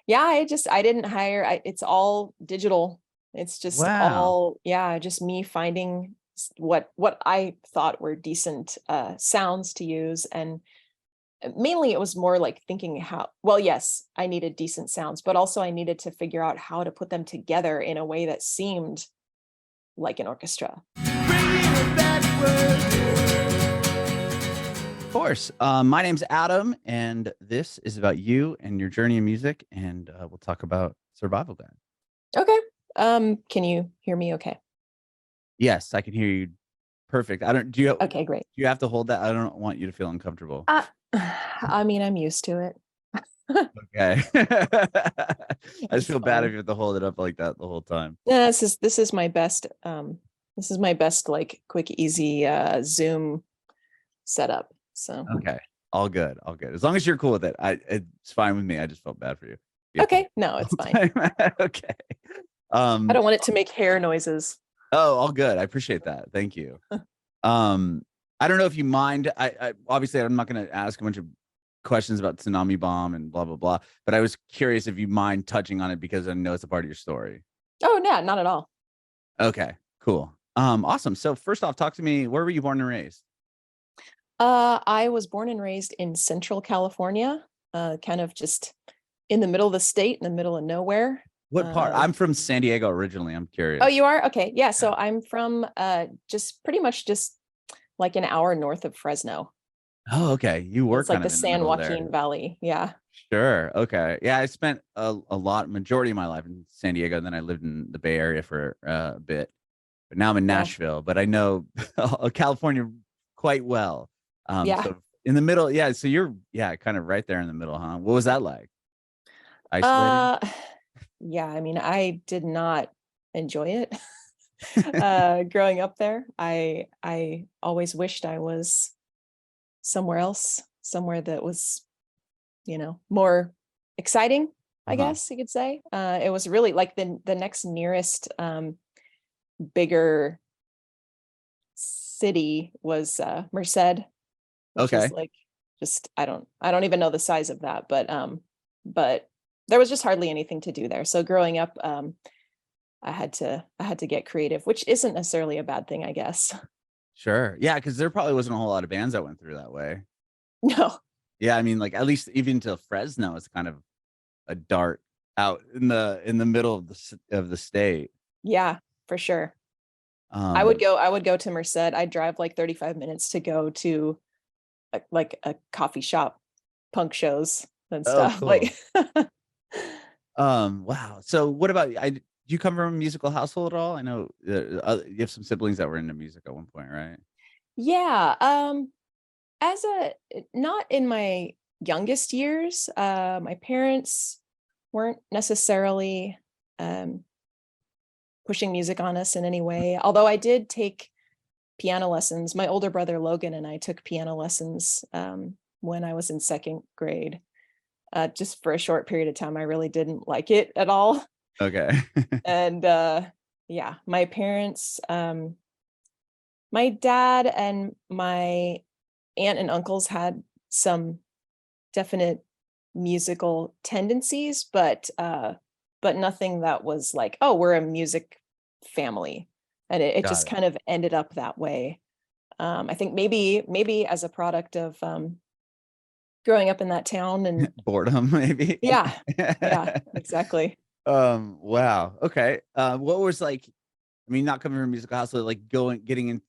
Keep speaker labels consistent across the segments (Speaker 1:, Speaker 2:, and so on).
Speaker 1: Yeah, I didn't hire, it's all digital. It's just
Speaker 2: Wow.
Speaker 1: all, yeah, just me finding what I thought were decent sounds to use. And mainly it was more like thinking how, well, yes, I needed decent sounds, but also I needed to figure out how to put them together in a way that seemed like an orchestra.
Speaker 2: Of course. My name's Adam, and this is about you and your journey in music, and we'll talk about Survival Guide.
Speaker 1: Okay. Can you hear me okay?
Speaker 2: Yes, I can hear you perfect. I don't do
Speaker 1: Okay, great.
Speaker 2: you have to hold that? I don't want you to feel uncomfortable.
Speaker 1: Uh, I mean, I'm used to it.
Speaker 2: Okay. I just
Speaker 1: It's
Speaker 2: feel bad if
Speaker 1: fine.
Speaker 2: you have to hold it up like that the whole time.
Speaker 1: Yeah, this is my best like quick easy Zoom setup. So
Speaker 2: Okay. All good. All good. As long as you're cool with it. It's fine with me. I just felt bad for you. You have to hold
Speaker 1: okay, no,
Speaker 2: it
Speaker 1: it's
Speaker 2: the
Speaker 1: fine.
Speaker 2: whole time. Okay.
Speaker 1: I
Speaker 2: Um,
Speaker 1: don't want it to make hair noises.
Speaker 2: oh, all good. I appreciate that. Thank you. Um, I don't know if you mind. I obviously I'm not going to ask a bunch of questions about Tsunami Bomb and blah blah blah. But I was curious if you mind touching on it because I know it's a part of your story.
Speaker 1: Oh, yeah, not at all.
Speaker 2: Okay, cool. Awesome. So first off, talk to me. Where were you born and raised?
Speaker 1: I was born and raised in Central California, kind of just in the middle of the state, in the middle of nowhere.
Speaker 2: What part?
Speaker 1: Uh,
Speaker 2: I'm from San Diego originally. I'm
Speaker 1: oh,
Speaker 2: curious.
Speaker 1: you are? Okay. Yeah,
Speaker 2: Yeah.
Speaker 1: so I'm from just pretty much just like an hour north of Fresno.
Speaker 2: Oh, okay. You were
Speaker 1: It's like
Speaker 2: kind
Speaker 1: the
Speaker 2: of in the
Speaker 1: San
Speaker 2: middle of there.
Speaker 1: Joaquin Valley. Yeah.
Speaker 2: Sure. Okay. Yeah, I spent majority of my life in San Diego, and then I lived in the Bay Area for a bit. But now I'm in
Speaker 1: Yeah.
Speaker 2: Nashville, but I know California quite well.
Speaker 1: Yeah.
Speaker 2: So in the middle, yeah. So you're, yeah, kind of right there in the middle, huh? What was that like? Isolating?
Speaker 1: Uh yeah, I mean, I did not enjoy it. Growing up there. I always wished I was somewhere else, somewhere that was, more exciting, I
Speaker 2: Uh-huh.
Speaker 1: guess you could say. It was really like the next nearest bigger city was Merced, which is
Speaker 2: Okay.
Speaker 1: like just I don't even know the size of that, but there was just hardly anything to do there. So growing up, I had to get creative, which isn't necessarily a bad thing, I guess.
Speaker 2: Sure. Yeah, because there probably wasn't a whole lot of bands that went through that way.
Speaker 1: No.
Speaker 2: Yeah, I mean, like at least even to Fresno is kind of a dart out in the middle of of the state.
Speaker 1: Yeah, for sure. I would
Speaker 2: Um,
Speaker 1: go I would go to Merced. I'd drive like 35 minutes to go to a coffee shop, punk shows and
Speaker 2: oh,
Speaker 1: stuff.
Speaker 2: cool.
Speaker 1: Like
Speaker 2: Wow. So what about do you come from a musical household at all? I know you have some siblings that were into music at one point, right?
Speaker 1: yeah, as a not in my youngest years, my parents weren't necessarily um pushing music on us in any way. Although I did take piano lessons. My older brother Logan and I took piano lessons when I was in second grade. Just for a short period of time, I really didn't like it at all.
Speaker 2: Okay.
Speaker 1: And yeah, my parents, my dad and my aunt and uncles had some definite musical tendencies, but nothing that was like, oh, we're a music family. And it
Speaker 2: Got
Speaker 1: just
Speaker 2: it.
Speaker 1: kind of ended up that way. I think maybe as a product of growing up in that town and
Speaker 2: Boredom, maybe.
Speaker 1: yeah, yeah, exactly.
Speaker 2: Wow. Okay. What was like, I mean, not coming from a musical household, like getting into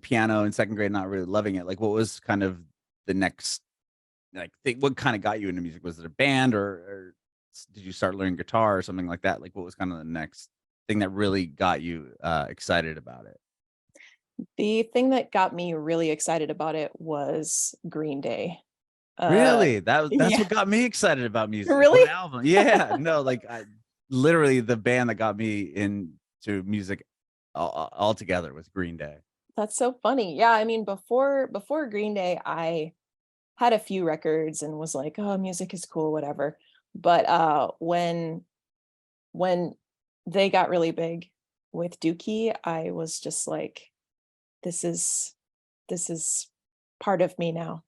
Speaker 2: piano in second grade, not really loving it. Like, what was kind of the next, like, thing, what kind of got you into music? Was it a band or did you start learning guitar or something like that? Like, what was kind of the next thing that really got you excited about it?
Speaker 1: The thing that got me really excited about it was Green Day. Uh,
Speaker 2: Really? That's
Speaker 1: yeah,
Speaker 2: what got me excited about music. What
Speaker 1: really?
Speaker 2: album? Yeah, no, like I literally the band that got me into music altogether was Green Day.
Speaker 1: That's so funny. Yeah, I mean, before Green Day, I had a few records and was like, "Oh, music is cool, whatever." But when they got really big with Dookie, I was just like, "This is this is part of me now."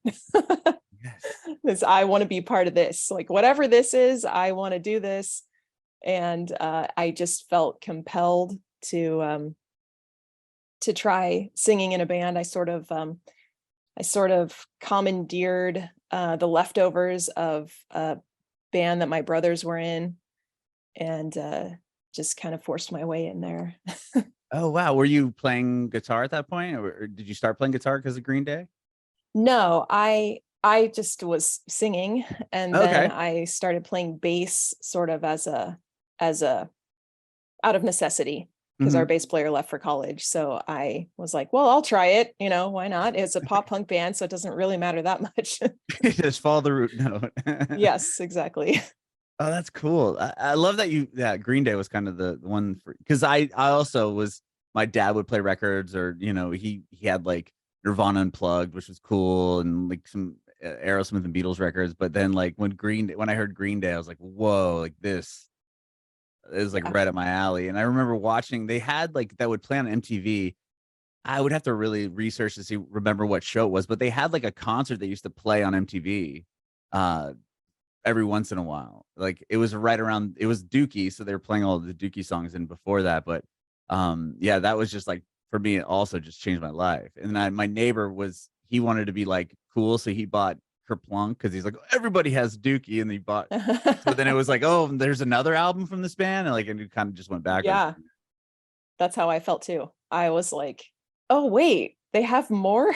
Speaker 2: Yes.
Speaker 1: This, I want to be part of this. Like whatever this is, I want to do this. And I just felt compelled to try singing in a band. I sort of commandeered the leftovers of a band that my brothers were in, and just kind of forced my way in there.
Speaker 2: Oh, wow. Were you playing guitar at that point, or did you start playing guitar because of Green Day?
Speaker 1: No, I just was singing, and then
Speaker 2: Okay.
Speaker 1: I started playing bass sort of as a out of necessity because our
Speaker 2: Mhm.
Speaker 1: bass player left for college. So I was like, well, I'll try it. You know, why not? It's a pop punk band, so it doesn't really matter that much.
Speaker 2: Just follow the root note.
Speaker 1: Yes, exactly.
Speaker 2: Oh, that's cool. I love that Green Day was kind of the one for, because I also was, my dad would play records, or he had like Nirvana Unplugged, which was cool, and like some Aerosmith and Beatles records. But then like when I heard Green Day, I was like, whoa, like this is like
Speaker 1: Yeah.
Speaker 2: right up my alley. And I remember watching, they had like that would play on MTV. I would have to really research to remember what show it was, but they had like a concert that used to play on MTV uh every once in a while. Like it was right around, it was Dookie, so they were playing all the Dookie songs in before that. But yeah, that was just like, for me, it also just changed my life. And then my neighbor he wanted to be like cool, so he bought Kerplunk because he's like, everybody has Dookie, and he bought. So then it was like, oh, there's another album from this band, and it kind of just went backwards.
Speaker 1: Yeah, that's how I felt too. I was like, oh wait, they have more.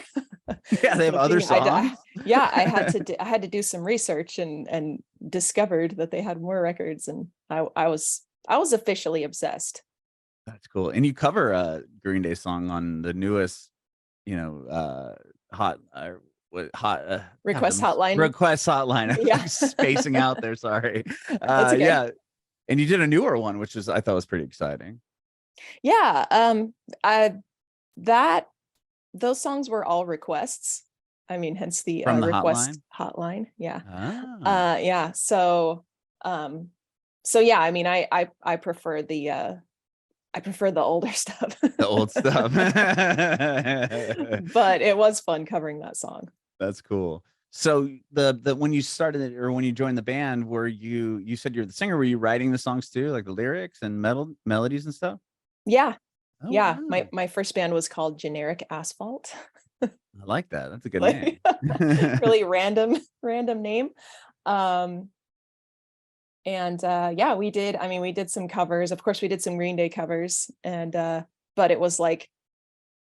Speaker 2: Yeah, they have other
Speaker 1: Looking,
Speaker 2: songs.
Speaker 1: yeah, I had to do some research and discovered that they had more records, and I was officially obsessed.
Speaker 2: That's cool. And you cover a Green Day song on the newest, hot, what hot, God,
Speaker 1: Request hotline.
Speaker 2: request hotline. I was
Speaker 1: Yeah.
Speaker 2: like spacing out there. Sorry.
Speaker 1: That's okay.
Speaker 2: Yeah. And you did a newer one, which I thought was pretty exciting.
Speaker 1: Yeah, I that those songs were all requests. I mean, hence the
Speaker 2: From the
Speaker 1: request
Speaker 2: hotline.
Speaker 1: hotline. Yeah.
Speaker 2: Ah,
Speaker 1: Yeah. Um, so yeah, I mean, I prefer I prefer the older stuff,
Speaker 2: the old stuff.
Speaker 1: but it was fun covering that song.
Speaker 2: That's cool. So the when you started it, or when you joined the band, you said you're the singer, were you writing the songs too, like the lyrics and melodies and stuff?
Speaker 1: Yeah,
Speaker 2: Oh,
Speaker 1: yeah.
Speaker 2: wow.
Speaker 1: My first band was called Generic Asphalt.
Speaker 2: I like that. That's a good
Speaker 1: Like
Speaker 2: name.
Speaker 1: really random name. Um, and yeah, we did some covers. Of course, we did some Green Day covers, and but it was like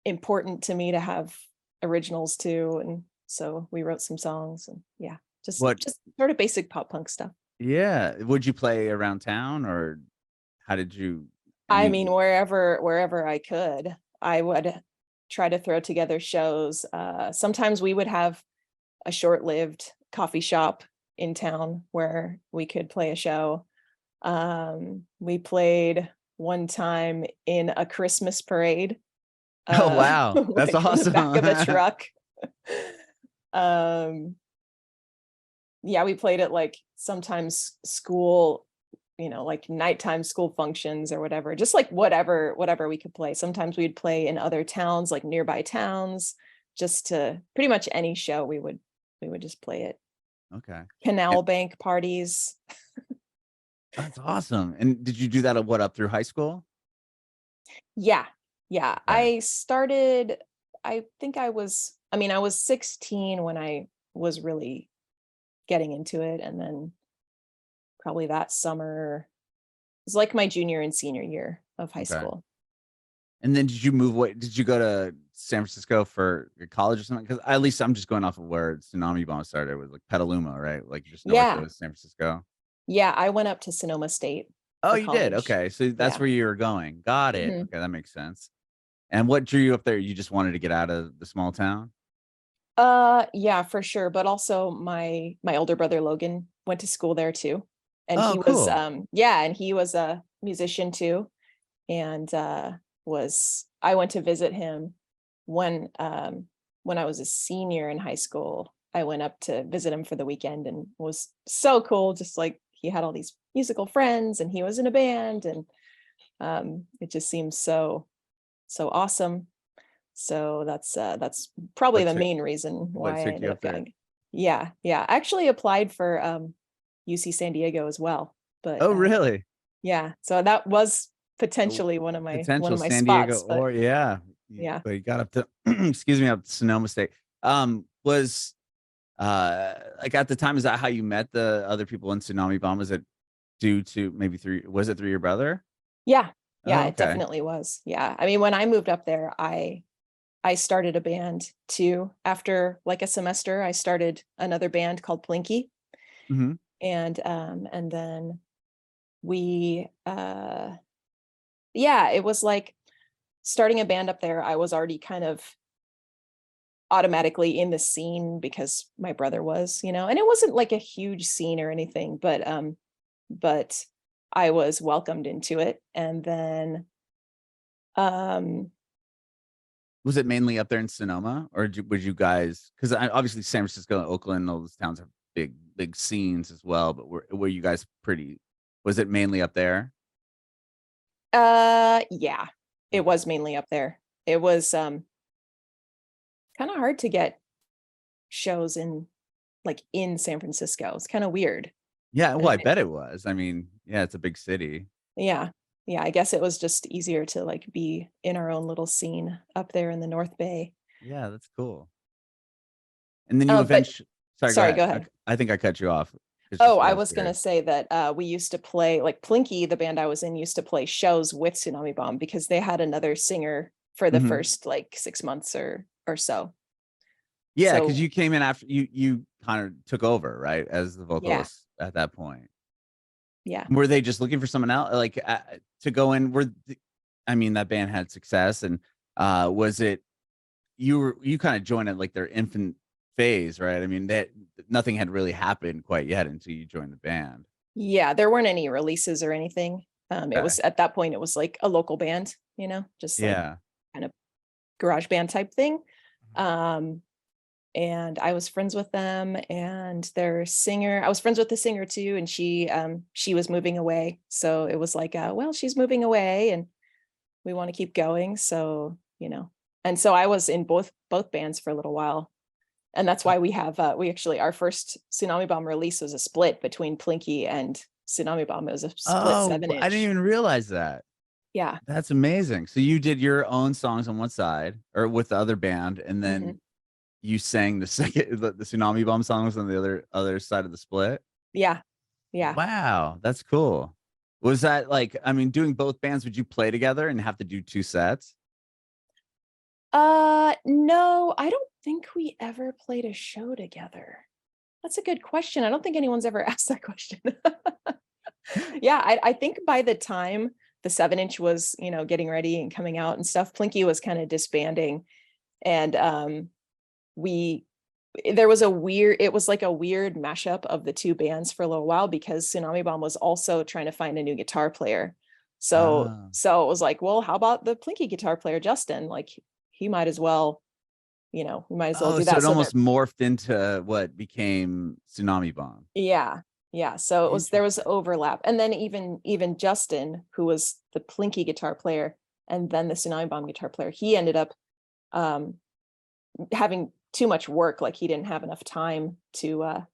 Speaker 1: important to me to have originals too, and so we wrote some songs, and yeah,
Speaker 2: What
Speaker 1: just sort of basic pop punk stuff.
Speaker 2: Yeah. Would you play around town, or how did you I
Speaker 1: I
Speaker 2: mean,
Speaker 1: mean, wherever I could, I would try to throw together shows. Sometimes we would have a short-lived coffee shop in town where we could play a show. We played one time in a Christmas parade,
Speaker 2: oh, wow. That's
Speaker 1: like in the back of a
Speaker 2: awesome.
Speaker 1: truck. Um, yeah, we played at like sometimes school, like nighttime school functions or whatever, just like whatever we could play. Sometimes we'd play in other towns, like nearby towns, just to pretty much any show we would just play it.
Speaker 2: Okay. And
Speaker 1: Canal bank parties.
Speaker 2: that's awesome. And did you do that up through high school?
Speaker 1: Yeah. Yeah.
Speaker 2: Okay.
Speaker 1: I think I mean, I was 16 when I was really getting into it. And then probably that summer was like my junior and senior year of high
Speaker 2: Okay.
Speaker 1: school.
Speaker 2: And then did you move away? Did you go to San Francisco for college or something? Because at least I'm just going off of where Tsunami Bomb started, with like Petaluma, right? Like just north
Speaker 1: Yeah.
Speaker 2: of San Francisco.
Speaker 1: Yeah. I went up to Sonoma State
Speaker 2: Oh,
Speaker 1: for
Speaker 2: you did?
Speaker 1: college.
Speaker 2: Okay. So that's
Speaker 1: Yeah.
Speaker 2: where you were going. Got it.
Speaker 1: Mhm.
Speaker 2: Okay, that makes sense. And what drew you up there? You just wanted to get out of the small town?
Speaker 1: Yeah, for sure. But also my older brother Logan went to school there too. And
Speaker 2: Oh,
Speaker 1: he was
Speaker 2: cool.
Speaker 1: yeah, and he was a musician too. And was I went to visit him when I was a senior in high school. I went up to visit him for the weekend, and it was so cool. Just like he had all these musical friends, and he was in a band, and it just seems so awesome. So that's probably
Speaker 2: What
Speaker 1: the
Speaker 2: took
Speaker 1: main reason
Speaker 2: what
Speaker 1: why I
Speaker 2: took
Speaker 1: ended
Speaker 2: you
Speaker 1: up
Speaker 2: up there?
Speaker 1: going. Yeah, yeah. I actually applied for UC San Diego as well, but
Speaker 2: Oh, really?
Speaker 1: yeah, so that was
Speaker 2: Oh,
Speaker 1: potentially one
Speaker 2: potential
Speaker 1: of my
Speaker 2: San Diego
Speaker 1: spots, but
Speaker 2: or yeah,
Speaker 1: yeah.
Speaker 2: but you got up to excuse me, up to Sonoma State. Was like at the time, is that how you met the other people in Tsunami Bomb? Was it due to maybe was it through your brother?
Speaker 1: Yeah. Yeah,
Speaker 2: Oh,
Speaker 1: it
Speaker 2: okay.
Speaker 1: definitely was. Yeah. I mean, when I moved up there, I started a band too. After like a semester, I started another band called Plinky.
Speaker 2: Hmm.
Speaker 1: And then we yeah, it was like starting a band up there. I was already kind of automatically in the scene because my brother was, and it wasn't like a huge scene or anything, but I was welcomed into it. And then um
Speaker 2: Was it mainly up there in Sonoma, or would you guys? Because obviously San Francisco, Oakland, all those towns have big scenes as well. But were you guys pretty? Was it mainly up there?
Speaker 1: yeah, it
Speaker 2: Okay.
Speaker 1: was mainly up there. It was kind of hard to get shows in San Francisco. It's kind of weird.
Speaker 2: Yeah, well,
Speaker 1: And
Speaker 2: I bet it was. I mean, yeah, it's a big city.
Speaker 1: yeah. Yeah, I guess it was just easier to like be in our own little scene up there in the North Bay.
Speaker 2: Yeah, that's cool. And then you
Speaker 1: But
Speaker 2: eventually. Sorry, go
Speaker 1: sorry,
Speaker 2: ahead.
Speaker 1: go
Speaker 2: I,
Speaker 1: ahead.
Speaker 2: I think I cut you off. It's
Speaker 1: Oh,
Speaker 2: just what
Speaker 1: I
Speaker 2: I was
Speaker 1: was gonna
Speaker 2: curious.
Speaker 1: say that we used to play like Plinky, the band I was in, used to play shows with Tsunami Bomb because they had another singer for the
Speaker 2: Hmm.
Speaker 1: first like 6 months or so.
Speaker 2: Yeah, because
Speaker 1: So
Speaker 2: you came in after you kind of took over, right, as the
Speaker 1: yeah,
Speaker 2: vocalist at that point.
Speaker 1: yeah.
Speaker 2: Were they just looking for someone else, like, to go in? I mean, that band had success, and was it you kind of joined at like their infant phase, right? I mean, that nothing had really happened quite yet until you joined the band.
Speaker 1: Yeah, there weren't any releases or anything. It
Speaker 2: Okay.
Speaker 1: was at that point it was like a local band, just like
Speaker 2: Yeah.
Speaker 1: kind of garage band type thing. Um, and I was friends with them and their singer. I was friends with the singer too, and she was moving away. So it was like, well, she's moving away and we want to keep going. So. And so I was in both bands for a little while. And that's
Speaker 2: Uh,
Speaker 1: why we actually our first Tsunami Bomb release was a split between Plinky and Tsunami Bomb. It was a split
Speaker 2: Oh,
Speaker 1: seven
Speaker 2: I didn't
Speaker 1: inch.
Speaker 2: even realize that.
Speaker 1: Yeah.
Speaker 2: That's amazing. So you did your own songs on one side or with the other band, and then
Speaker 1: Hmm.
Speaker 2: you sang the second the Tsunami Bomb songs on the other side of the split?
Speaker 1: Yeah. Yeah.
Speaker 2: Wow, that's cool. Was that like, I mean, doing both bands, would you play together and have to do 2 sets?
Speaker 1: No, I don't think we ever played a show together. That's a good question. I don't think anyone's ever asked that question. Yeah, I think by the time the 7 inch was, getting ready and coming out and stuff, Plinky was kind of disbanding. And we there was it was like a weird mashup of the two bands for a little while because Tsunami Bomb was also trying to find a new guitar player. So
Speaker 2: Oh.
Speaker 1: so it was like, well, how about the Plinky guitar player, Justin? Like he might as well, we might as well
Speaker 2: Oh,
Speaker 1: do
Speaker 2: so
Speaker 1: that.
Speaker 2: it
Speaker 1: So there,
Speaker 2: almost morphed into what became Tsunami Bomb.
Speaker 1: yeah, yeah. So there was
Speaker 2: Interesting.
Speaker 1: overlap. And then even Justin, who was the Plinky guitar player and then the Tsunami Bomb guitar player, he ended up um having too much work. Like he didn't have enough time to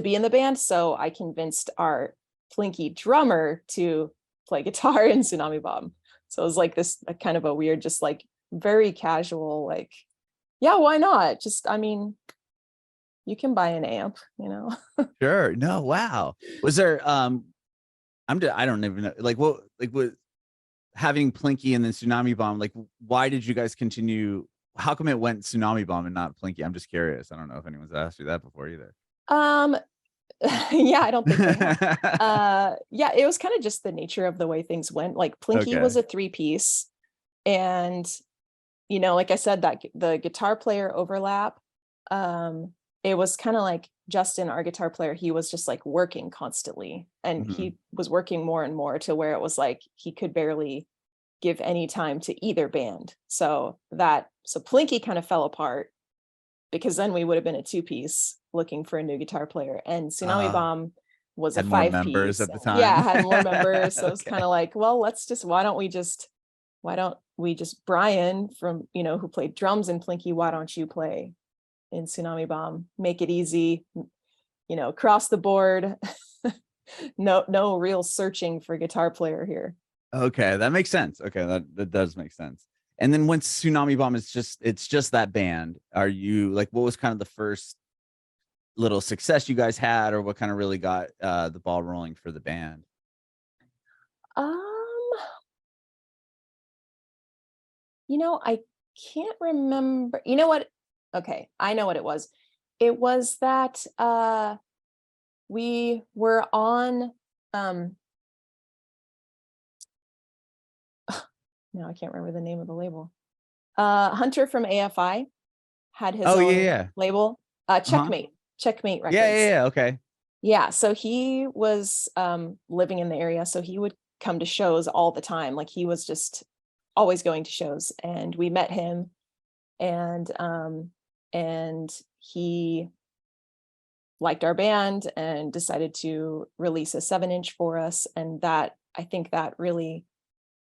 Speaker 1: be in the band. So I convinced our Plinky drummer to play guitar in Tsunami Bomb. So it was like this kind of a weird, just like very casual, like, yeah, why not? Just, I mean, you can buy an amp.
Speaker 2: Sure. No, wow. Was there I don't even know, like, what having Plinky and then Tsunami Bomb, like, why did you guys continue? How come it went Tsunami Bomb and not Plinky? I'm just curious. I don't know if anyone's asked you that before either.
Speaker 1: um yeah, I don't think they have. Yeah, it was kind of just the nature of the way things went. Like Plinky
Speaker 2: Okay.
Speaker 1: was a three-piece, and like I said, that the guitar player overlap, um, it was kind of like Justin, our guitar player, he was just like working constantly, and
Speaker 2: Mhm.
Speaker 1: he was working more and more to where it was like he could barely give any time to either band. So Plinky kind of fell apart because then we would have been a two-piece looking for a new guitar player, and Tsunami
Speaker 2: Uh,
Speaker 1: Bomb was a
Speaker 2: had more members
Speaker 1: five-piece.
Speaker 2: at the
Speaker 1: Yeah,
Speaker 2: time.
Speaker 1: had more members, so it's kind
Speaker 2: Okay.
Speaker 1: of like, well, why don't we just Brian from, who played drums in Plinky, why don't you play in Tsunami Bomb. Make it easy, across the board. No real searching for guitar player here.
Speaker 2: Okay, that makes sense. Okay, that does make sense. And then once Tsunami Bomb is it's just that band, are you like what was kind of the first little success you guys had, or what kind of really got the ball rolling for the band?
Speaker 1: Um, I can't remember. You know what? Okay, I know what it was. It was that we were on no, I can't remember the name of the label. Hunter from AFI had his
Speaker 2: Oh yeah,
Speaker 1: own
Speaker 2: yeah.
Speaker 1: label.
Speaker 2: Uh-huh.
Speaker 1: Checkmate
Speaker 2: Yeah, yeah,
Speaker 1: Records.
Speaker 2: yeah. Okay.
Speaker 1: Yeah, so he was living in the area, so he would come to shows all the time. Like he was just always going to shows, and we met him, and he liked our band and decided to release a 7-inch for us, and that I think that really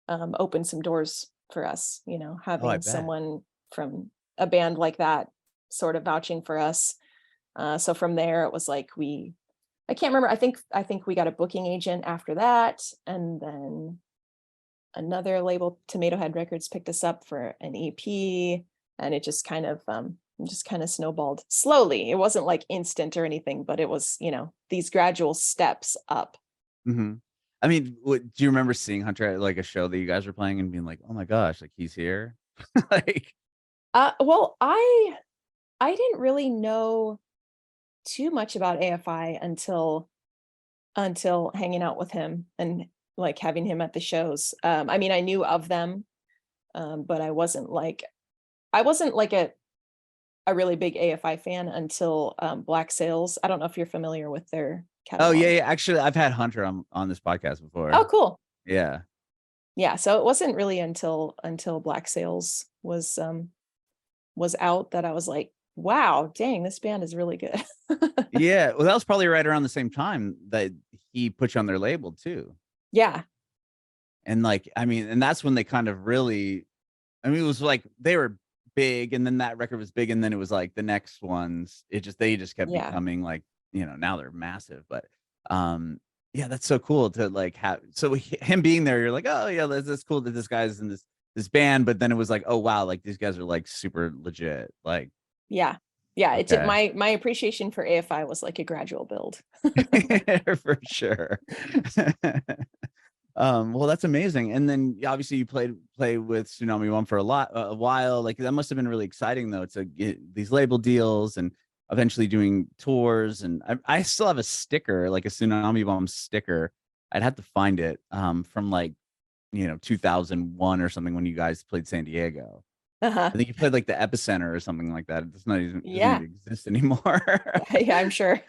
Speaker 1: opened some doors for us,
Speaker 2: Oh, I
Speaker 1: having
Speaker 2: bet.
Speaker 1: someone from a band like that sort of vouching for us. So from there, it was like I can't remember. I think we got a booking agent after that, and then another label, Tomato Head Records, picked us up for an EP, and it just kind of snowballed slowly. It wasn't like instant or anything, but it was, these gradual steps up.
Speaker 2: Hmm. I mean, do you remember seeing Hunter at like a show that you guys were playing and being like, "Oh my gosh, like he's here"? Like,
Speaker 1: Well, I didn't really know too much about AFI until hanging out with him and like having him at the shows. I mean, I knew of them, but I wasn't like a really big AFI fan until Black Sails. I don't know if you're familiar with their
Speaker 2: oh yeah,
Speaker 1: catalog.
Speaker 2: yeah. Actually, I've had Hunter on this podcast
Speaker 1: Oh,
Speaker 2: before.
Speaker 1: cool.
Speaker 2: Yeah.
Speaker 1: Yeah, so it wasn't really until Black Sails was out that I was like, wow, dang, this band is really good.
Speaker 2: Yeah. Well, that was probably right around the same time that he put you on their label too.
Speaker 1: Yeah,
Speaker 2: And like, I mean, and that's when they kind of really, I mean, it was like they were big, and then that record was big, and then it was like the next ones, they just kept
Speaker 1: yeah.
Speaker 2: becoming like, now they're massive. But yeah, that's so cool to like have so him being there, you're like, oh yeah, that's cool that this guy's in this band. But then it was like, oh wow, like these guys are like super legit. Like,
Speaker 1: Yeah. Yeah, it did
Speaker 2: okay.
Speaker 1: my appreciation for AFI was like a gradual build.
Speaker 2: For sure. Well, that's amazing. And then obviously you play with Tsunami One for a while. Like that must have been really exciting though to get these label deals and eventually doing tours. And I still have a sticker, like a Tsunami Bomb sticker. I'd have to find it from like 2001 or something when you guys played San Diego.
Speaker 1: Uh-huh.
Speaker 2: I think you played like the Epicenter or something like that. It's not even doesn't
Speaker 1: Yeah.
Speaker 2: even exist anymore.
Speaker 1: Yeah, I'm sure.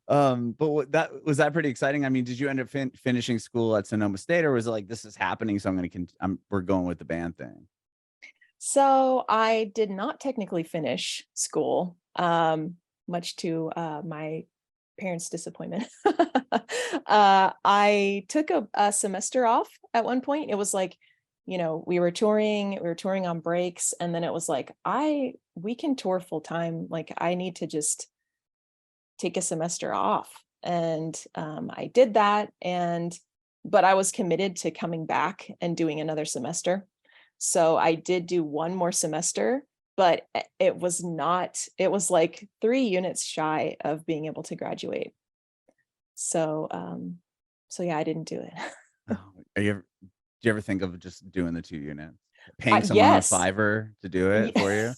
Speaker 2: But was that pretty exciting? I mean, did you end up finishing school at Sonoma State, or was it like this is happening, so we're going with the band thing?
Speaker 1: So I did not technically finish school, much to my parents' disappointment. I took a semester off at one point. It was like, we were touring on breaks, and then it was like, we can tour full time. Like I need to just take a semester off. And I did that, but I was committed to coming back and doing another semester. So I did do one more semester, but it was like 3 units shy of being able to graduate. So yeah, I didn't do it.
Speaker 2: Oh, do you ever think of just doing the 2 units, paying someone on
Speaker 1: Yes.
Speaker 2: Fiverr to do it
Speaker 1: Ye-
Speaker 2: for you?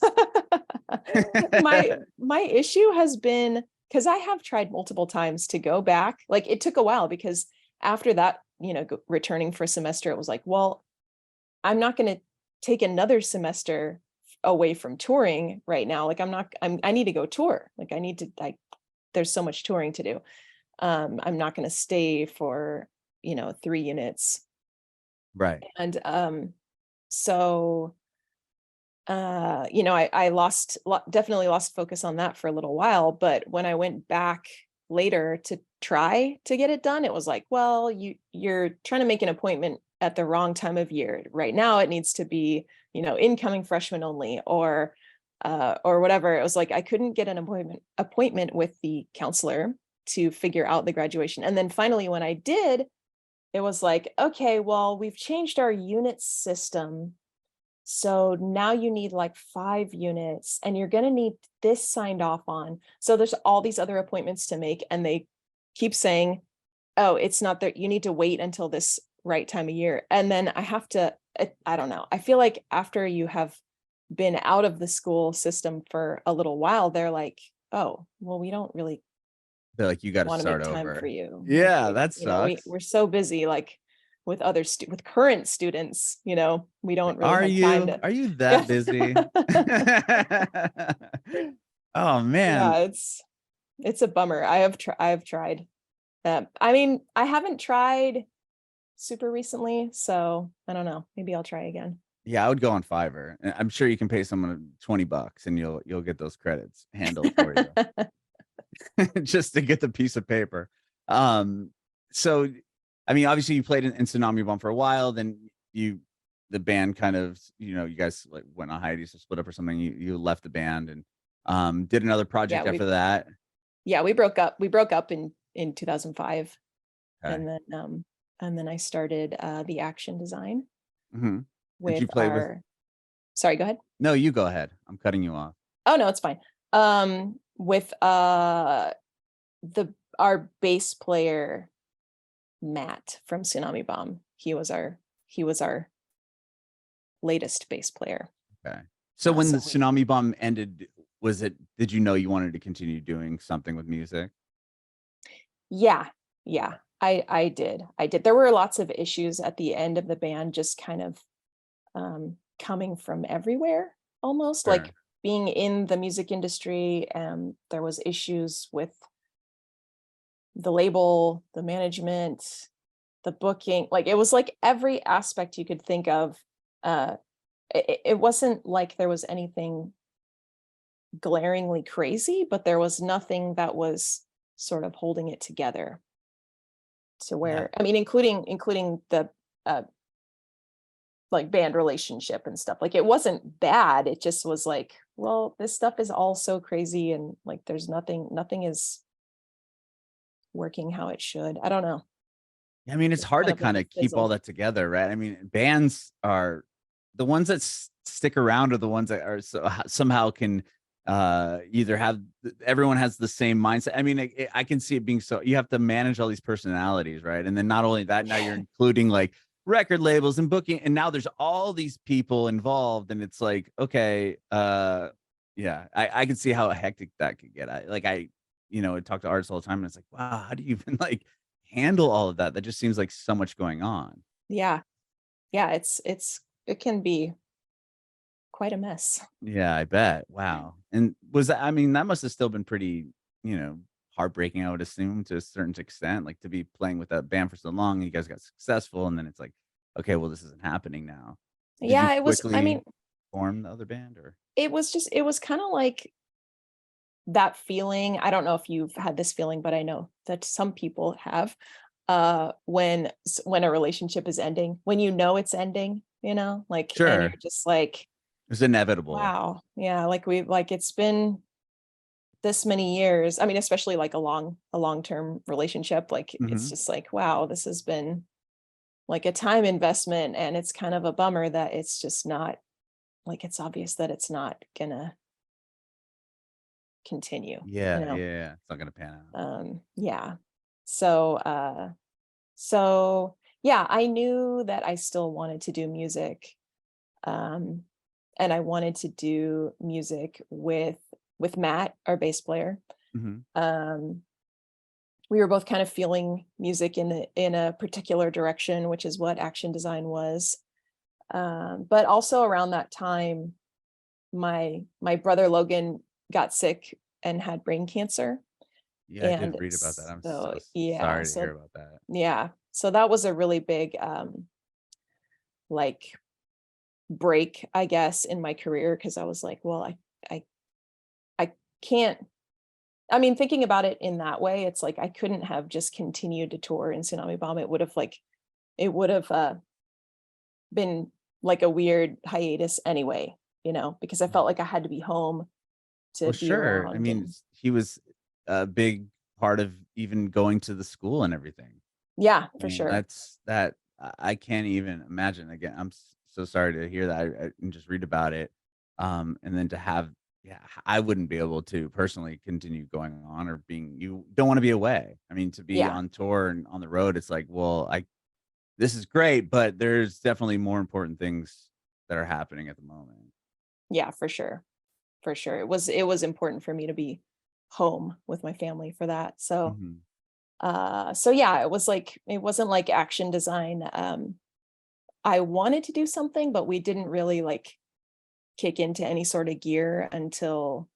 Speaker 1: my issue has been, because I have tried multiple times to go back. Like it took a while, because after that, returning for a semester, it was like, well, I'm not going to take another semester away from touring right now. Like I need to go tour. Like there's so much touring to do. I'm not going to stay for, 3 units.
Speaker 2: Right.
Speaker 1: And so I definitely lost focus on that for a little while. But when I went back later to try to get it done, it was like, well, you're trying to make an appointment at the wrong time of year. Right now, it needs to be, incoming freshmen only, or or whatever. It was like I couldn't get an appointment with the counselor to figure out the graduation. And then finally, when I did, it was like, okay, well, we've changed our unit system. So now you need like 5 units and you're going to need this signed off on. So there's all these other appointments to make. And they keep saying, oh, it's not that you need to wait until this right time of year. And then I have to, I don't know. I feel like after you have been out of the school system for a little while, they're like, oh, well, we don't really
Speaker 2: They're like, you got to
Speaker 1: want to make
Speaker 2: start
Speaker 1: time for
Speaker 2: over.
Speaker 1: you. Like,
Speaker 2: Yeah, that sucks.
Speaker 1: we're so busy, like with other with current students, we
Speaker 2: Like,
Speaker 1: don't really have time to.
Speaker 2: are you that
Speaker 1: Yeah.
Speaker 2: busy? Oh
Speaker 1: Yeah,
Speaker 2: man.
Speaker 1: it's a bummer. I have tried. I mean, I haven't tried super recently, so I don't know. Maybe I'll try again.
Speaker 2: Yeah, I would go on Fiverr. And I'm sure you can pay someone $20 and you'll get those credits handled for you. Just to get the piece of paper. So I mean, obviously you played in Tsunami Bomb for a while, then the band kind of, you guys like went on hiatus or split up or something. You left the band and did another
Speaker 1: Yeah,
Speaker 2: project after that.
Speaker 1: we broke up. We broke up in 2005.
Speaker 2: Okay.
Speaker 1: And then I started the action design
Speaker 2: Hmm. Did you
Speaker 1: with
Speaker 2: play with
Speaker 1: sorry, go ahead.
Speaker 2: No, you go ahead. I'm cutting you off.
Speaker 1: Oh no, it's fine. With our bass player Matt from Tsunami Bomb. He was our latest bass player.
Speaker 2: Okay. So when the
Speaker 1: So
Speaker 2: Tsunami Bomb ended, did you know you wanted to continue doing something with music?
Speaker 1: yeah, yeah, I did. There were lots of issues at the end of the band, just kind of coming from everywhere, almost
Speaker 2: Sure.
Speaker 1: like being in the music industry. There was issues with the label, the management, the booking. Like it was like every aspect you could think of. It wasn't like there was anything glaringly crazy, but there was nothing that was sort of holding it together to
Speaker 2: Yeah.
Speaker 1: where, I mean, including the uh like band relationship and stuff. Like it wasn't bad. It just was like, well, this stuff is all so crazy and like there's nothing is working how it should. I don't know.
Speaker 2: I mean, it's
Speaker 1: It's
Speaker 2: hard
Speaker 1: kind
Speaker 2: to
Speaker 1: of like
Speaker 2: kind
Speaker 1: a
Speaker 2: of keep all
Speaker 1: fizzle.
Speaker 2: that together, right? I mean, bands are the ones that stick around are the ones that are somehow can either have everyone has the same mindset. I mean, I can see it being so you have to manage all these personalities, right? And then not only that, now you're including like record labels and booking, and now there's all these people involved, and it's like, okay, yeah, I can see how hectic that could get. I talk to artists all the time, and it's like, wow, how do you even like handle all of that? That just seems like so much going on.
Speaker 1: Yeah. Yeah, it can be quite a mess.
Speaker 2: Yeah, I bet. Wow. And I mean, that must have still been pretty, heartbreaking, I would assume, to a certain extent, like to be playing with that band for so long and you guys got successful. And then it's like, okay, well, this isn't happening now. Did you
Speaker 1: Yeah, I
Speaker 2: quickly
Speaker 1: mean,
Speaker 2: form the other band or?
Speaker 1: it was kind of like that feeling. I don't know if you've had this feeling, but I know that some people have, when a relationship is ending, when it's ending, like, and you're
Speaker 2: Sure.
Speaker 1: just like,
Speaker 2: It's inevitable.
Speaker 1: wow, yeah, like it's been this many years. I mean, especially like a long-term relationship, like it's
Speaker 2: Hmm.
Speaker 1: just like, wow, this has been like a time investment, and it's kind of a bummer that it's just not, like, it's obvious that it's not gonna continue, you
Speaker 2: Yeah, yeah,
Speaker 1: know?
Speaker 2: yeah. It's not gonna pan out.
Speaker 1: Yeah. So, yeah, I knew that I still wanted to do music. Um, and I wanted to do music with Matt, our bass player.
Speaker 2: Hmm.
Speaker 1: Um, we were both kind of feeling music in a particular direction, which is what action design was. But also around that time, my brother Logan got sick and had brain cancer.
Speaker 2: Yeah, I did
Speaker 1: And
Speaker 2: read about that. I'm so
Speaker 1: so, yeah,
Speaker 2: sorry to hear about that.
Speaker 1: yeah, so that was a really big, like, break, I guess, in my career, because I was like, well, I I can't. I mean, thinking about it in that way, it's like I couldn't have just continued to tour in Tsunami Bomb. It would have been like a weird hiatus anyway, because I felt like I had to be home to
Speaker 2: Well,
Speaker 1: be
Speaker 2: sure. I
Speaker 1: around
Speaker 2: mean,
Speaker 1: and
Speaker 2: he was a big part of even going to the school and everything.
Speaker 1: yeah,
Speaker 2: I
Speaker 1: for
Speaker 2: mean,
Speaker 1: sure.
Speaker 2: that's that I can't even imagine. Again, so sorry to hear that and just read about it. And then to have, yeah, I wouldn't be able to personally continue going on or being, you don't want to be away. I mean, to be
Speaker 1: Yeah.
Speaker 2: on tour and on the road, it's like, well, this is great, but there's definitely more important things that are happening at the moment.
Speaker 1: Yeah, for sure. For sure. It was important for me to be home with my family for that. So
Speaker 2: Hmm.
Speaker 1: so yeah, it wasn't like action design. I wanted to do something, but we didn't really like kick into any sort of gear until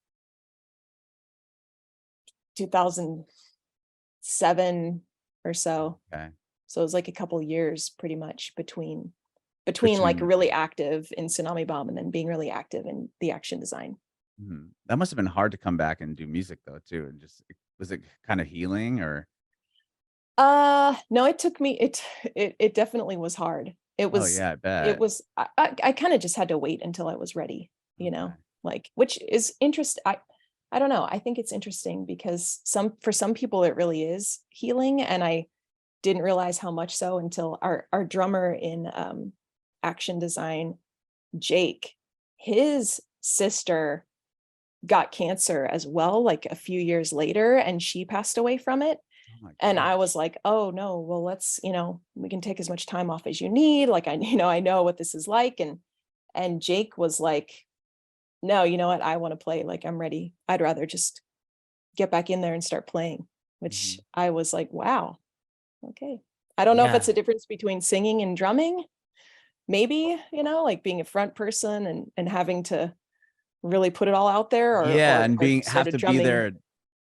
Speaker 1: 2007 or so.
Speaker 2: Okay.
Speaker 1: So it was like a couple years pretty much between like
Speaker 2: Between,
Speaker 1: really active in Tsunami Bomb and then being really active in the action design.
Speaker 2: that must have been hard to come back and do music though too, and just was it kind of healing or?
Speaker 1: No, it took me it definitely was hard. It
Speaker 2: Oh
Speaker 1: was
Speaker 2: yeah, I
Speaker 1: it
Speaker 2: bet.
Speaker 1: was I kind of just had to wait until I was ready,
Speaker 2: Okay.
Speaker 1: like which is interest I don't know. I think it's interesting because for some people it really is healing and I didn't realize how much so until our drummer in action design, Jake, his sister got cancer as well like a few years later and she passed away from it.
Speaker 2: Oh my
Speaker 1: And I was
Speaker 2: gosh.
Speaker 1: like, "Oh, no, well, we can take as much time off as you need. Like, I know what this is like." And Jake was like, "No, you know what? I want to play. Like, I'm ready. I'd rather just get back in there and start playing." Which
Speaker 2: Mhm.
Speaker 1: I was like, "Wow, okay." I don't know if it's
Speaker 2: Yeah.
Speaker 1: a difference between singing and drumming, maybe, like being a front person and having to really put it all out there or
Speaker 2: Yeah,
Speaker 1: or
Speaker 2: and
Speaker 1: or
Speaker 2: being
Speaker 1: sort
Speaker 2: have
Speaker 1: of
Speaker 2: to be
Speaker 1: drumming.
Speaker 2: there,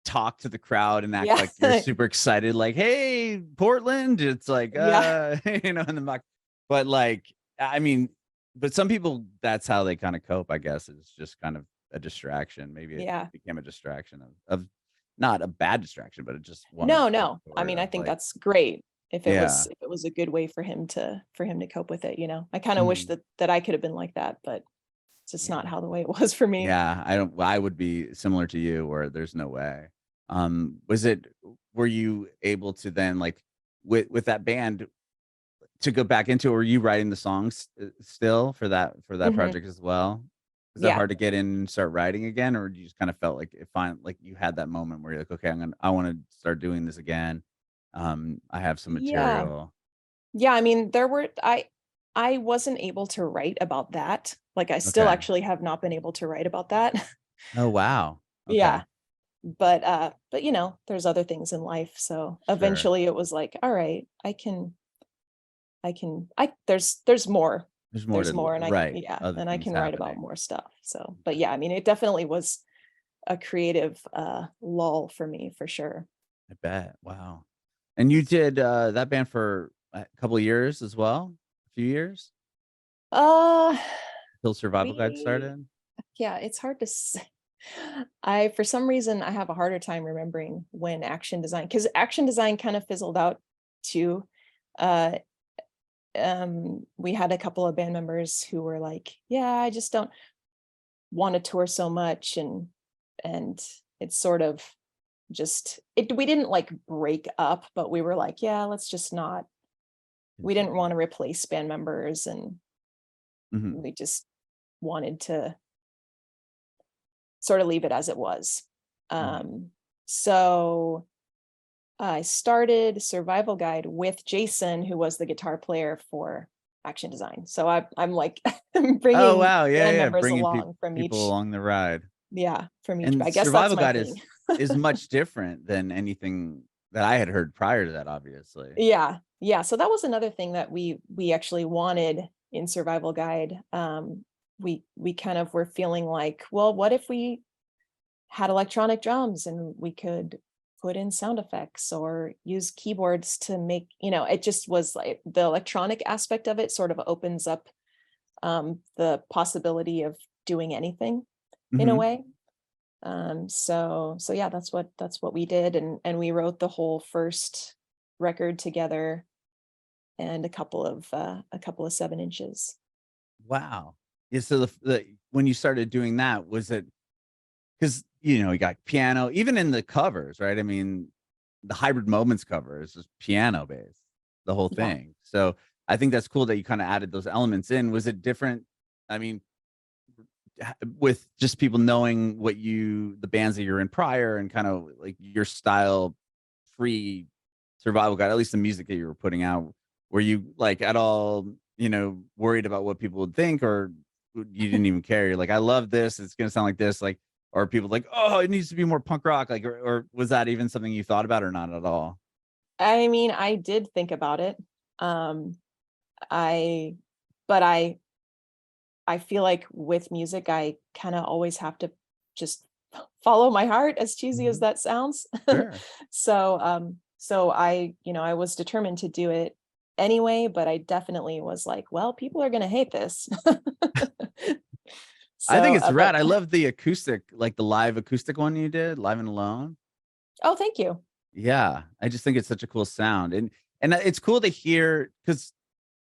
Speaker 2: talk to the crowd and act
Speaker 1: Yeah.
Speaker 2: like you're super excited, like, "Hey, Portland." It's like,
Speaker 1: Yeah.
Speaker 2: in the mock but, like, I mean, but some people, that's how they kinda cope, I guess, is just kind of a distraction. Maybe it
Speaker 1: Yeah.
Speaker 2: became a distraction of not a bad distraction, but it just one of
Speaker 1: No,
Speaker 2: like,
Speaker 1: no. I
Speaker 2: sort
Speaker 1: mean, I
Speaker 2: of
Speaker 1: think
Speaker 2: like
Speaker 1: that's great
Speaker 2: yeah.
Speaker 1: if it was a good way for him to cope with it. I kinda wish
Speaker 2: Mhm.
Speaker 1: that I could have been like that, but it's just not
Speaker 2: Yeah.
Speaker 1: how the way it was for me.
Speaker 2: Yeah, I don't I would be similar to you where there's no way. Was it were you able to then, like, with that band to go back into it, were you writing the songs, still for that
Speaker 1: Mhm.
Speaker 2: project as well? Is that
Speaker 1: Yeah.
Speaker 2: hard to get in and start writing again, or you just kinda felt like like you had that moment where you're like, "Okay, I wanna start doing this again. I have some
Speaker 1: Yeah.
Speaker 2: material."
Speaker 1: Yeah, I mean, I wasn't able to write about that. Like, I still
Speaker 2: Okay.
Speaker 1: actually have not been able to write about that.
Speaker 2: Oh, wow. Okay.
Speaker 1: Yeah. But, there's other things in life, so
Speaker 2: Sure.
Speaker 1: eventually it was like, "All right, I there's more.
Speaker 2: There's more
Speaker 1: There's
Speaker 2: to
Speaker 1: more, and
Speaker 2: right,
Speaker 1: yeah,
Speaker 2: other
Speaker 1: and I
Speaker 2: things
Speaker 1: can write about
Speaker 2: happening.
Speaker 1: more stuff." So, but yeah, I mean, it definitely was a creative, lull for me for sure.
Speaker 2: I bet. Wow. And you did, that band for a couple of years as well? A few years?
Speaker 1: Uh,
Speaker 2: Till Survival Guide
Speaker 1: we
Speaker 2: started?
Speaker 1: yeah, it's hard to say. For some reason, I have a harder time remembering when because action design kind of fizzled out too. Uh, we had a couple of band members who were like, "Yeah, I just don't want to tour so much," and it's sort of just it. We didn't like break up, but we were like, "Yeah, let's just not." We didn't
Speaker 2: Continue.
Speaker 1: want to replace band members, and
Speaker 2: Mhm.
Speaker 1: we just wanted to sort of leave it as it was.
Speaker 2: Mhm.
Speaker 1: Um, so I started Survival Guide with Jason, who was the guitar player for Action Design. So I'm like I'm
Speaker 2: Oh,
Speaker 1: bringing
Speaker 2: wow. Yeah,
Speaker 1: band
Speaker 2: yeah,
Speaker 1: members
Speaker 2: bringing
Speaker 1: along from
Speaker 2: people
Speaker 1: each,
Speaker 2: along the ride.
Speaker 1: yeah, from each.
Speaker 2: And
Speaker 1: I guess that's
Speaker 2: Survival
Speaker 1: my
Speaker 2: Guide
Speaker 1: thing.
Speaker 2: is much different than anything that I had heard prior to that, obviously.
Speaker 1: Yeah, yeah. So that was another thing that we actually wanted in Survival Guide. We kind of were feeling like, well, what if we had electronic drums and we could put in sound effects or use keyboards to make, it just was like the electronic aspect of it sort of opens up the possibility of doing anything in a
Speaker 2: Mhm.
Speaker 1: way. So yeah, that's what we did, and we wrote the whole first record together and a couple of 7 inches.
Speaker 2: Wow. Yeah, so the when you started doing that, was it because you got piano, even in the covers, right? I mean, the Hybrid Moments cover is just piano based, the whole
Speaker 1: Yeah.
Speaker 2: thing. So I think that's cool that you kind of added those elements in. Was it different? I mean, with just people knowing the bands that you're in prior and kind of like your style pre Survival Guide, at least the music that you were putting out, were you like at all, worried about what people would think, or you didn't even care? You're like, I love this. It's going to sound like this. Like, or people like, oh, it needs to be more punk rock. Like, or was that even something you thought about or not at all?
Speaker 1: I mean, I did think about it. Um, I but I feel like with music, I kind of always have to just follow my heart, as cheesy as
Speaker 2: Mhm.
Speaker 1: that sounds.
Speaker 2: Sure.
Speaker 1: So I was determined to do it anyway, but I definitely was like, well, people are gonna hate this.
Speaker 2: I think
Speaker 1: So,
Speaker 2: it's rad.
Speaker 1: but
Speaker 2: I love the acoustic, like the live acoustic one you did, Live and Alone.
Speaker 1: oh, thank you.
Speaker 2: Yeah, I just think it's such a cool sound, and it's cool to hear because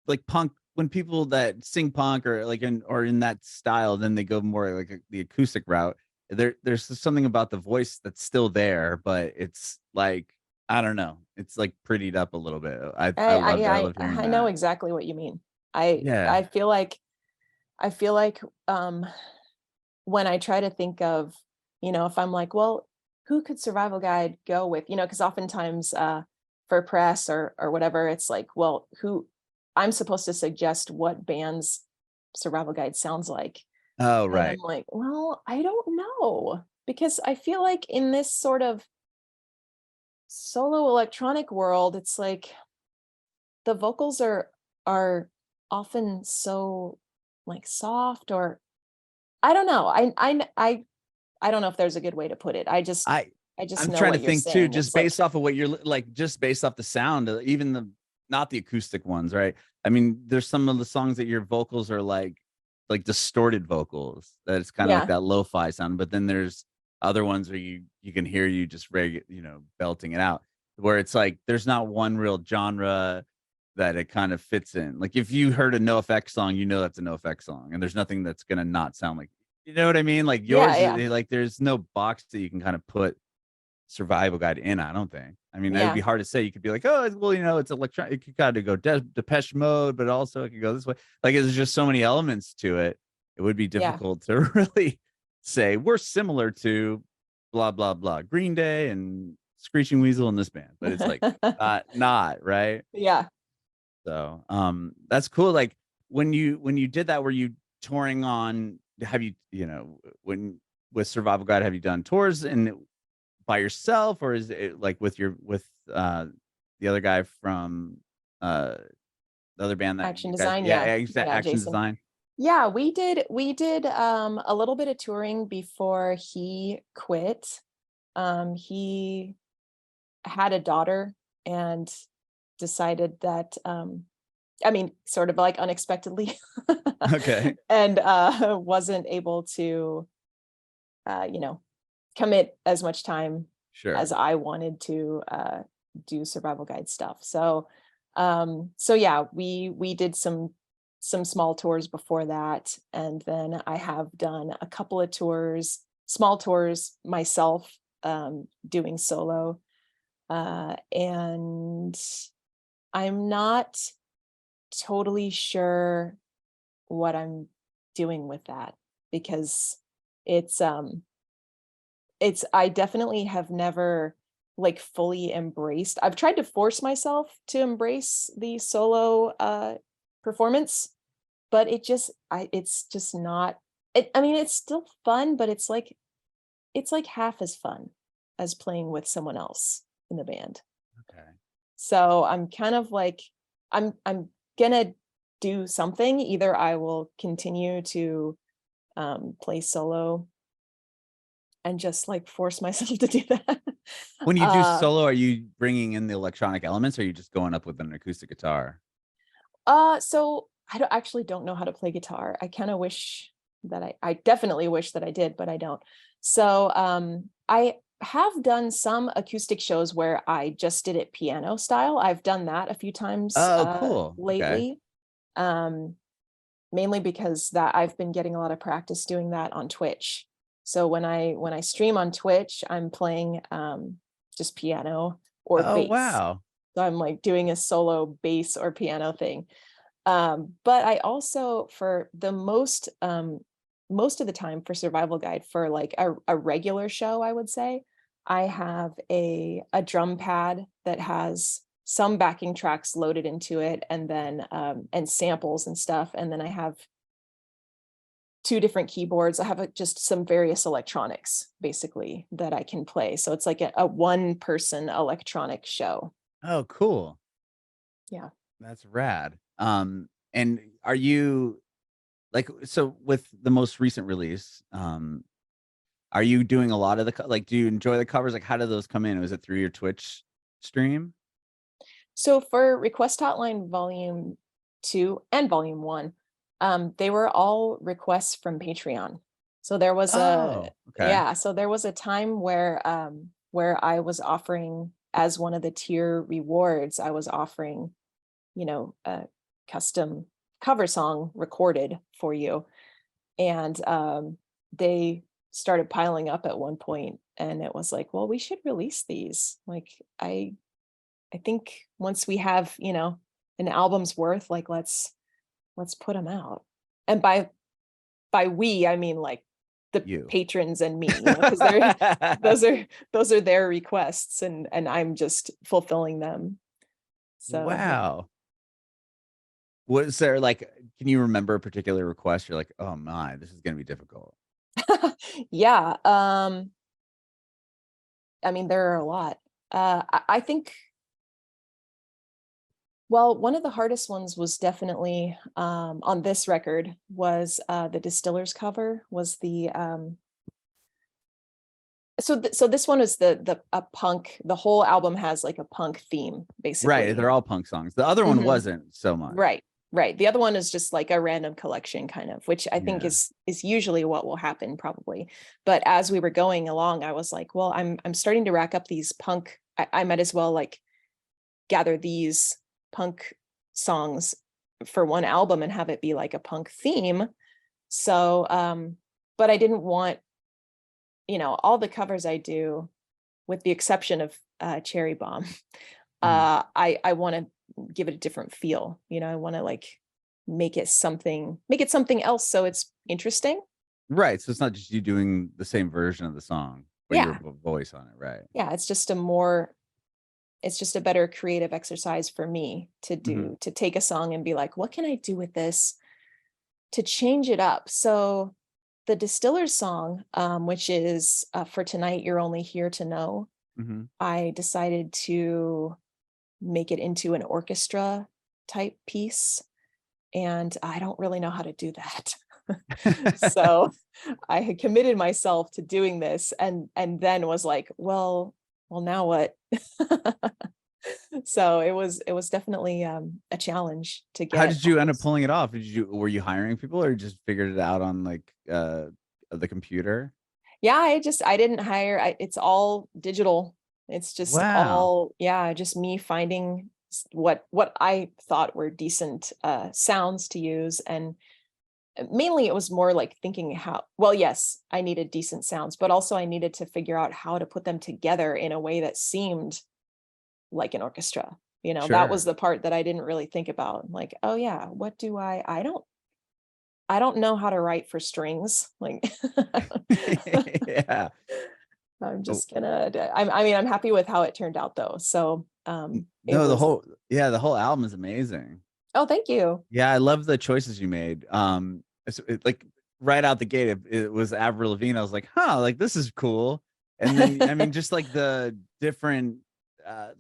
Speaker 2: like punk, when people that sing punk or like in that style, then they go more like the acoustic route. There's just something about the voice that's still there, but it's like I don't know, it's like prettied up a little bit. I loved it. I loved hearing
Speaker 1: I know
Speaker 2: that.
Speaker 1: exactly what you mean. I
Speaker 2: Yeah.
Speaker 1: I feel like I feel like when I try to think of, if I'm like, well, who could Survival Guide go with? Because oftentimes for press or whatever, it's like, well, who I'm supposed to suggest what bands Survival Guide sounds like.
Speaker 2: Oh,
Speaker 1: And I'm
Speaker 2: right.
Speaker 1: like, well, I don't know. Because I feel like in this sort of solo electronic world, it's like the vocals are often so like soft, or I don't know. I don't know if there's a good way to put it.
Speaker 2: I
Speaker 1: I just
Speaker 2: I'm
Speaker 1: know
Speaker 2: trying to
Speaker 1: what you're
Speaker 2: think too,
Speaker 1: saying.
Speaker 2: just
Speaker 1: It's like,
Speaker 2: based off of what like just based off the sound, even not the acoustic ones, right? I mean, there's some of the songs that your vocals are like distorted vocals, that it's kind of like
Speaker 1: yeah,
Speaker 2: that lo-fi sound, but then there's other ones where you can hear you just belting it out, where it's like there's not one real genre that it kind of fits in. Like if you heard a NoFX song, that's a NoFX song, and there's nothing that's gonna not sound like, you know what I mean? Like
Speaker 1: yeah,
Speaker 2: yours,
Speaker 1: yeah,
Speaker 2: like there's no box that you can kind of put Survival Guide in, I don't think. I mean, it would be
Speaker 1: yeah,
Speaker 2: hard to say. You could be like, oh, well, it's electronic. It could kind of go Depeche Mode, but also it could go this way. Like, there's just so many elements to it. It would be
Speaker 1: yeah.
Speaker 2: difficult to really say we're similar to blah blah blah, Green Day and Screeching Weasel in this band, but it's like not right.
Speaker 1: Yeah.
Speaker 2: So, that's cool. Like when you did that, were you touring on? Have you when with Survival Guide, have you done tours and by yourself, or is it like with the other guy from uh the other band that
Speaker 1: Action
Speaker 2: you guys,
Speaker 1: design.
Speaker 2: yeah,
Speaker 1: Yeah. Yeah.
Speaker 2: Action
Speaker 1: Jason.
Speaker 2: Design?
Speaker 1: Yeah. We did a little bit of touring before he quit. He had a daughter and decided that, I mean, sort of like unexpectedly,
Speaker 2: Okay,
Speaker 1: and wasn't able to, you know, commit as much time as
Speaker 2: sure.
Speaker 1: I wanted to do survival guide stuff. So yeah, we did some small tours before that, and then I have done a couple of tours, small tours myself, doing solo, and I'm not totally sure what I'm doing with that, because it's I definitely have never like fully embraced. I've tried to force myself to embrace the solo performance, but it's just not I mean, it's still fun, but it's like half as fun as playing with someone else in the band.
Speaker 2: Okay.
Speaker 1: So I'm kind of like I'm gonna do something. Either I will continue to play solo and just like force myself to do that.
Speaker 2: When you do
Speaker 1: uh
Speaker 2: solo, are you bringing in the electronic elements, or are you just going up with an acoustic guitar?
Speaker 1: so I don't know how to play guitar. I kind of wish that I definitely wish that I did, but I don't. So I have done some acoustic shows where I just did it piano style. I've done that a few times
Speaker 2: Oh, cool. Okay.
Speaker 1: lately. Um mainly because that I've been getting a lot of practice doing that on Twitch. So when I stream on Twitch, I'm playing just piano or
Speaker 2: Oh,
Speaker 1: bass.
Speaker 2: wow.
Speaker 1: So I'm like doing a solo bass or piano thing. But I also, for the most of the time for Survival Guide, for like a regular show, I would say, I have a drum pad that has some backing tracks loaded into it, and then and samples and stuff. And then I have two different keyboards. I have just some various electronics basically that I can play. So it's like a one person electronic show.
Speaker 2: Oh, cool.
Speaker 1: Yeah.
Speaker 2: That's rad. And are you like, so with the most recent release, are you doing a lot of the like, do you enjoy the covers? Like, how do those come in? Was it through your Twitch stream?
Speaker 1: So for Request Hotline Volume 2 and Volume 1, they were all requests from Patreon. So there was
Speaker 2: Oh, okay.
Speaker 1: so there was a time where I was offering, as one of the tier rewards, I was offering, a custom cover song recorded for you. And they started piling up at one point, and it was like, well, we should release these. Like, I think once we have, an album's worth, like, let's put them out. And by we, I mean like the
Speaker 2: You.
Speaker 1: patrons and me, because they're those are their requests, and I'm just fulfilling them. So yeah.
Speaker 2: Wow. Was there like, can you remember a particular request? You're like, oh my, this is gonna be difficult.
Speaker 1: Yeah. I mean, there are a lot. I think, well, one of the hardest ones was definitely, on this record, was the Distillers cover, was the so this one is the a punk. The whole album has like a punk theme,
Speaker 2: Right.
Speaker 1: basically.
Speaker 2: They're all punk songs. The other one
Speaker 1: Mhm.
Speaker 2: wasn't so much.
Speaker 1: Right, right. The other one is just like a random collection, kind of, which I think
Speaker 2: Yeah.
Speaker 1: is usually what will happen, probably. But as we were going along, I was like, well, I'm starting to rack up these punk. I might as well like gather these punk songs for one album and have it be like a punk theme. So but I didn't want, all the covers I do, with the exception of Cherry Bomb,
Speaker 2: Mhm.
Speaker 1: I want to give it a different feel. I want to like make it something else, so it's interesting.
Speaker 2: Right. So it's not just you doing the same version of the song, but your
Speaker 1: Yeah.
Speaker 2: voice on it. Right.
Speaker 1: Yeah, it's just a better creative exercise for me to
Speaker 2: Mhm.
Speaker 1: do, to take a song and be like, what can I do with this to change it up? So the Distillers song, which is For Tonight You're Only Here to Know,
Speaker 2: Mhm.
Speaker 1: I decided to make it into an orchestra type piece, and I don't really know how to do that. So I had committed myself to doing this, and then was like, well, now what? So it was definitely a challenge to
Speaker 2: How
Speaker 1: get
Speaker 2: did
Speaker 1: all
Speaker 2: you end up
Speaker 1: those.
Speaker 2: pulling it off? Were you hiring people or just figured it out on like the computer?
Speaker 1: Yeah, I didn't hire. It's all digital. It's just
Speaker 2: Wow.
Speaker 1: all, yeah, just me finding what I thought were decent sounds to use. And mainly it was more like thinking how, well, yes, I needed decent sounds, but also I needed to figure out how to put them together in a way that seemed like an orchestra. That was
Speaker 2: Sure.
Speaker 1: the part that I didn't really think about. Like, oh yeah, what do I don't know how to write for strings. Like,
Speaker 2: Yeah.
Speaker 1: I'm
Speaker 2: Oh,
Speaker 1: just gonna, I mean, I'm happy with how it turned out though. So, it
Speaker 2: no,
Speaker 1: was,
Speaker 2: the whole album is amazing.
Speaker 1: oh, thank you.
Speaker 2: Yeah, I love the choices you made. Like right out the gate, it was Avril Lavigne. I was like, huh, like this is cool. And then I mean, just like the different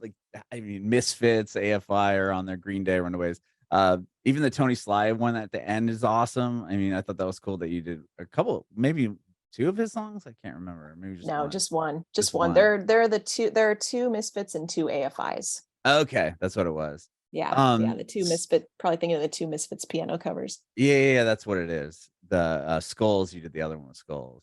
Speaker 2: like I mean, Misfits, AFI are on their Green Day, Runaways. Even the Tony Sly one at the end is awesome. I mean, I thought that was cool that you did a couple, maybe two of his songs. I can't remember, maybe just
Speaker 1: No,
Speaker 2: one.
Speaker 1: just one, just
Speaker 2: Just
Speaker 1: one.
Speaker 2: one.
Speaker 1: There are two Misfits and two AFIs.
Speaker 2: Okay, that's what it was.
Speaker 1: Yeah, yeah, the
Speaker 2: Um,
Speaker 1: two Misfit, probably thinking of the two Misfits piano covers.
Speaker 2: yeah, that's what it is. The Skulls, you did the other one with Skulls.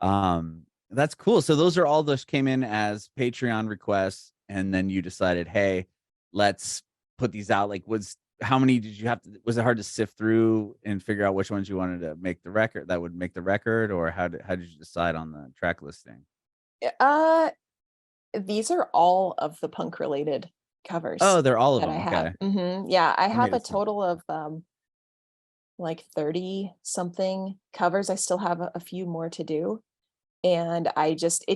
Speaker 1: Mhm.
Speaker 2: That's cool. So those are all those came in as Patreon requests, and then you decided, hey, let's put these out. Like, was how many did you have to, was it hard to sift through and figure out which ones you wanted to make the record that would make the record, or how did you decide on the track listing?
Speaker 1: Uh, these are all of the punk related covers
Speaker 2: Oh, they're all of
Speaker 1: that
Speaker 2: them.
Speaker 1: I have.
Speaker 2: Okay.
Speaker 1: Yeah, I
Speaker 2: That made
Speaker 1: have a
Speaker 2: it simple.
Speaker 1: total of like 30 something covers. I still have a few more to do. And it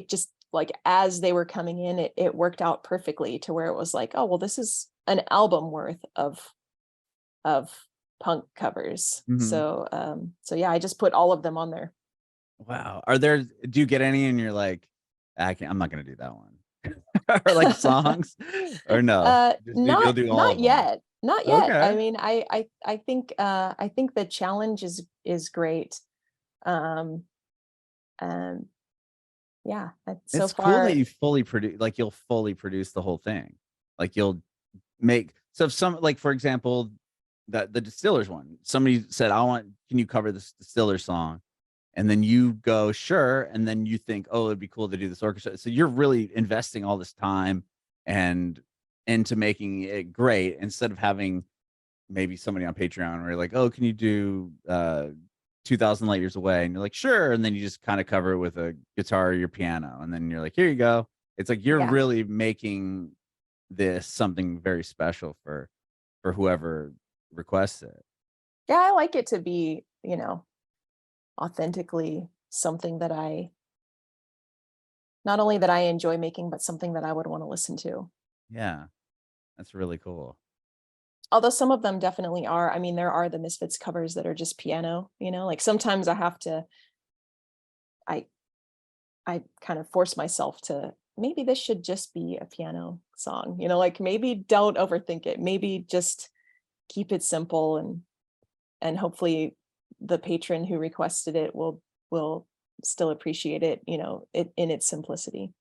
Speaker 1: just like as they were coming in, it worked out perfectly to where it was like, oh, well, this is an album worth of punk covers.
Speaker 2: Mhm.
Speaker 1: So yeah, I just put all of them on there.
Speaker 2: Wow. Do you get any and you're like, I'm not gonna do that one. Or like songs? Or no? You'll do all
Speaker 1: Not
Speaker 2: of them.
Speaker 1: yet. Not yet.
Speaker 2: Okay.
Speaker 1: I mean, I think the challenge is great. Um and yeah, so
Speaker 2: It's cool that
Speaker 1: far,
Speaker 2: you fully produce, like, you'll fully produce the whole thing. Like, you'll make, so if some, like, for example, the Distillers one, somebody said, can you cover this Distillers song? And then you go, sure. And then you think, oh, it'd be cool to do this orchestra. So you're really investing all this time and into making it great, instead of having maybe somebody on Patreon where you're like, oh, can you do 2000 Light Years Away? And you're like, sure. And then you just kind of cover it with a guitar or your piano. And then you're like, here you go. It's like you're
Speaker 1: yeah.
Speaker 2: really making this something very special for whoever requests it.
Speaker 1: Yeah, I like it to be, authentically something that I not only that I enjoy making, but something that I would want to listen to.
Speaker 2: Yeah, that's really cool.
Speaker 1: Although some of them definitely are. I mean, there are the Misfits covers that are just piano, like sometimes I I kind of force myself to maybe this should just be a piano song, like maybe don't overthink it. Maybe just keep it simple and hopefully the patron who requested it will still appreciate it, it in its simplicity.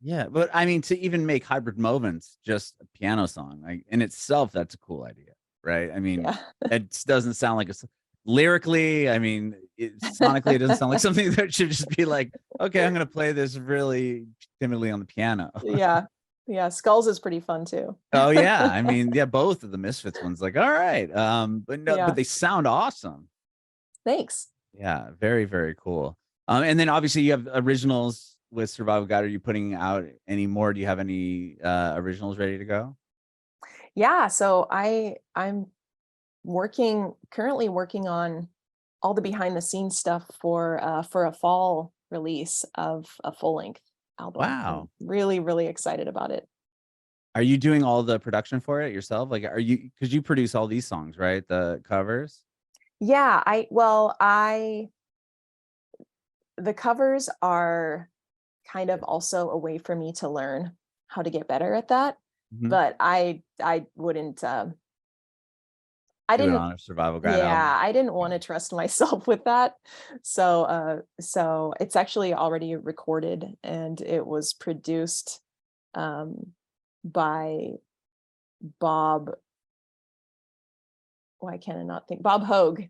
Speaker 2: Yeah, but I mean, to even make Hybrid Moments just a piano song, like, in itself, that's a cool idea, right? I mean,
Speaker 1: Yeah.
Speaker 2: it doesn't sound like lyrically, I mean, sonically, it doesn't sound like something that should just be like, okay, I'm gonna play this really timidly on the piano.
Speaker 1: Yeah. Yeah, Skulls is pretty fun too.
Speaker 2: Oh yeah, I mean, yeah, both of the Misfits ones, like, all right, but no, but
Speaker 1: Yeah.
Speaker 2: they sound awesome.
Speaker 1: Thanks.
Speaker 2: Yeah, very, very cool. And then obviously you have originals with Survival Guide. Are you putting out any more? Do you have any originals ready to go?
Speaker 1: Yeah, so I'm currently working on all the behind the scenes stuff for a fall release of a full length album. I'm
Speaker 2: Wow.
Speaker 1: really, really excited about it.
Speaker 2: Are you doing all the production for it yourself? Like, because you produce all these songs, right? The covers?
Speaker 1: Yeah, the covers are kind of also a way for me to learn how to get better at that.
Speaker 2: Mhm.
Speaker 1: But I wouldn't I
Speaker 2: Do it
Speaker 1: didn't
Speaker 2: on a Survival Guide
Speaker 1: yeah,
Speaker 2: album?
Speaker 1: I didn't
Speaker 2: Okay.
Speaker 1: want to trust myself with that. So it's actually already recorded and it was produced um by Bob, why can I not think? Bob Hogue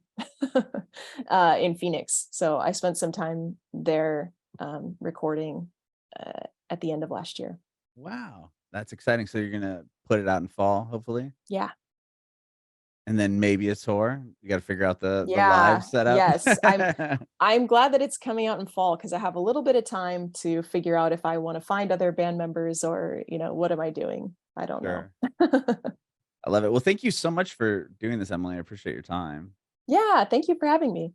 Speaker 1: in Phoenix. So I spent some time there recording at the end of last year.
Speaker 2: Wow. That's exciting. So you're gonna put it out in fall, hopefully?
Speaker 1: Yeah.
Speaker 2: And then maybe a tour. You got to figure out the live
Speaker 1: Yeah.
Speaker 2: setup.
Speaker 1: Yes. I'm glad that it's coming out in fall because I have a little bit of time to figure out if I want to find other band members or, what am I doing? I don't know.
Speaker 2: Sure. I love it. Well, thank you so much for doing this, Emily. I appreciate your time.
Speaker 1: Yeah, thank you for having me.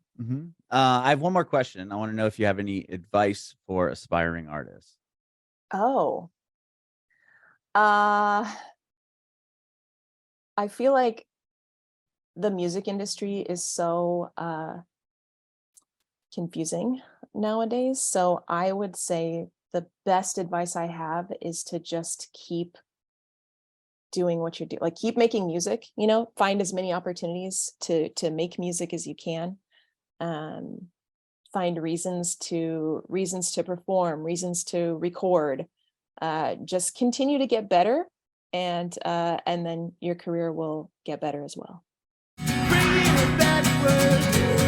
Speaker 2: I have one more question. I want to know if you have any advice for aspiring artists.
Speaker 1: Oh. Uh I feel like the music industry is so confusing nowadays. So I would say the best advice I have is to just keep doing what you're doing. Like keep making music, find as many opportunities to make music as you can. Um, find reasons to perform, reasons to record. Just continue to get better and then your career will get better as well.
Speaker 3: Bringing it backward.